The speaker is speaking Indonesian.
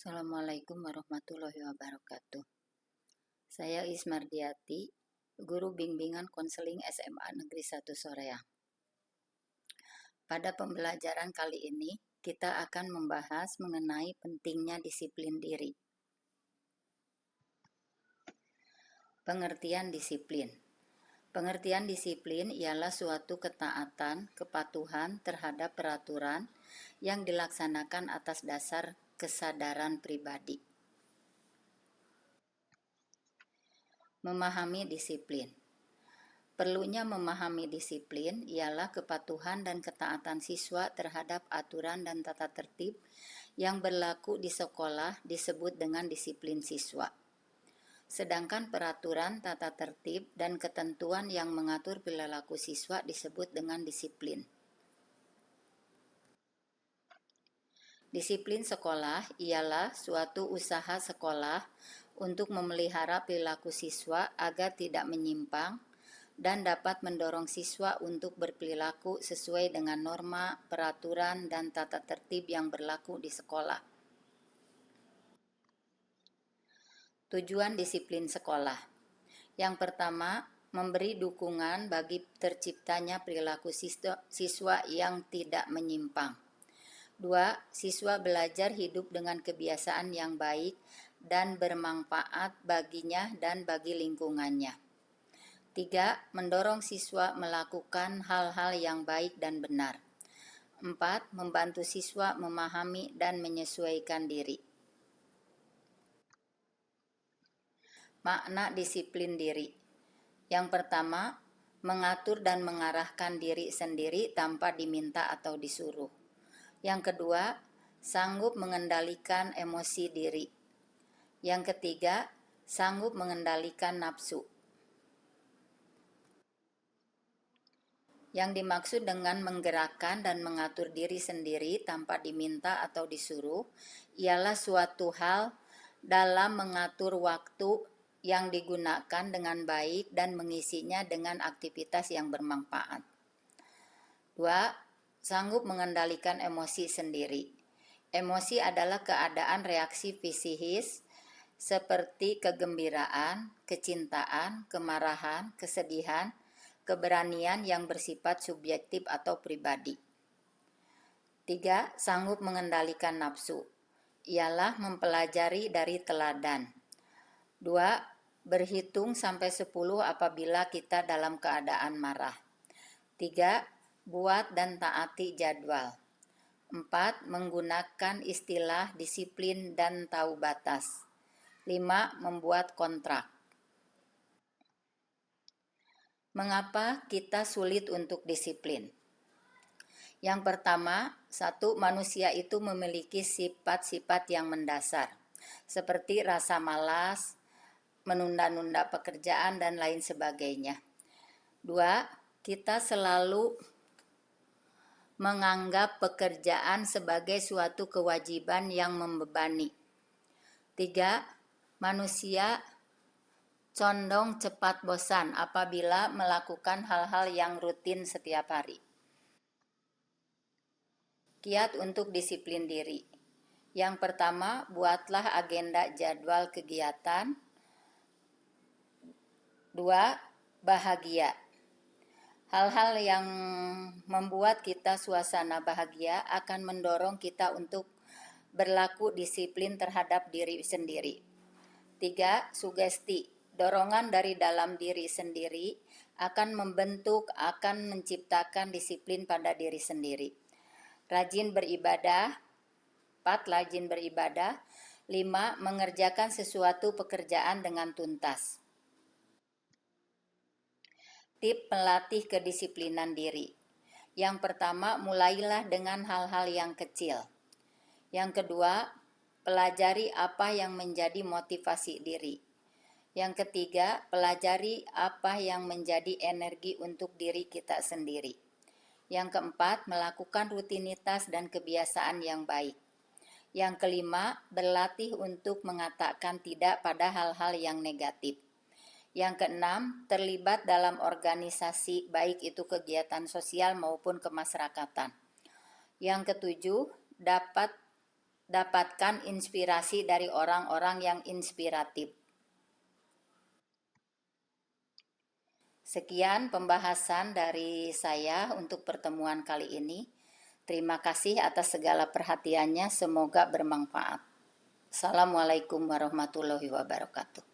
Assalamualaikum warahmatullahi wabarakatuh. Saya Ismardiati, Guru Bimbingan Konseling SMA Negeri 1 Soreang. Pada pembelajaran kali ini, kita akan membahas mengenai pentingnya disiplin diri. Pengertian disiplin. Pengertian disiplin ialah suatu ketaatan, kepatuhan terhadap peraturan yang dilaksanakan atas dasar kesadaran pribadi. Memahami disiplin. Perlunya memahami disiplin ialah kepatuhan dan ketaatan siswa terhadap aturan dan tata tertib yang berlaku di sekolah disebut dengan disiplin siswa. Sedangkan peraturan, tata tertib, dan ketentuan yang mengatur perilaku siswa disebut dengan disiplin. Disiplin sekolah ialah suatu usaha sekolah untuk memelihara perilaku siswa agar tidak menyimpang dan dapat mendorong siswa untuk berperilaku sesuai dengan norma, peraturan, dan tata tertib yang berlaku di sekolah. Tujuan disiplin sekolah. Yang pertama, memberi dukungan bagi terciptanya perilaku siswa yang tidak menyimpang. 2. Siswa belajar hidup dengan kebiasaan yang baik dan bermanfaat baginya dan bagi lingkungannya. 3. Mendorong siswa melakukan hal-hal yang baik dan benar. 4. Membantu siswa memahami dan menyesuaikan diri. Makna disiplin diri. Yang pertama, mengatur dan mengarahkan diri sendiri tanpa diminta atau disuruh. Yang kedua, sanggup mengendalikan emosi diri. Yang ketiga, sanggup mengendalikan nafsu. Yang dimaksud dengan menggerakkan dan mengatur diri sendiri tanpa diminta atau disuruh ialah suatu hal dalam mengatur waktu yang digunakan dengan baik dan mengisinya dengan aktivitas yang bermanfaat. 2. Sanggup mengendalikan emosi sendiri. Emosi adalah keadaan reaksi psikis seperti kegembiraan, kecintaan, kemarahan, kesedihan, keberanian yang bersifat subjektif atau pribadi. 3. Sanggup mengendalikan nafsu. Ialah mempelajari dari teladan. 2. Berhitung sampai 10 apabila kita dalam keadaan marah. 3. Buat dan taati jadwal. 4. Menggunakan istilah disiplin dan tahu batas. 5. Membuat kontrak. Mengapa kita sulit untuk disiplin? Yang pertama, 1. Manusia itu memiliki sifat-sifat yang mendasar, seperti rasa malas, menunda-nunda pekerjaan, dan lain sebagainya. 2. Kita selalu menganggap pekerjaan sebagai suatu kewajiban yang membebani. 3. Manusia condong cepat bosan apabila melakukan hal-hal yang rutin setiap hari. Kiat untuk disiplin diri. Yang pertama, buatlah agenda jadwal kegiatan. 2. Bahagia. Hal-hal yang membuat kita suasana bahagia akan mendorong kita untuk berlaku disiplin terhadap diri sendiri. 3. Sugesti. Dorongan dari dalam diri sendiri akan menciptakan disiplin pada diri sendiri. Rajin beribadah. 4. Rajin beribadah. 5. Mengerjakan sesuatu pekerjaan dengan tuntas. Tip melatih kedisiplinan diri. Yang pertama, mulailah dengan hal-hal yang kecil. Yang kedua, pelajari apa yang menjadi motivasi diri. Yang ketiga, pelajari apa yang menjadi energi untuk diri kita sendiri. Yang keempat, melakukan rutinitas dan kebiasaan yang baik. Yang kelima, berlatih untuk mengatakan tidak pada hal-hal yang negatif. Yang keenam, terlibat dalam organisasi, baik itu kegiatan sosial maupun kemasyarakatan. Yang ketujuh, dapatkan inspirasi dari orang-orang yang inspiratif. Sekian pembahasan dari saya untuk pertemuan kali ini. Terima kasih atas segala perhatiannya, semoga bermanfaat. Assalamualaikum warahmatullahi wabarakatuh.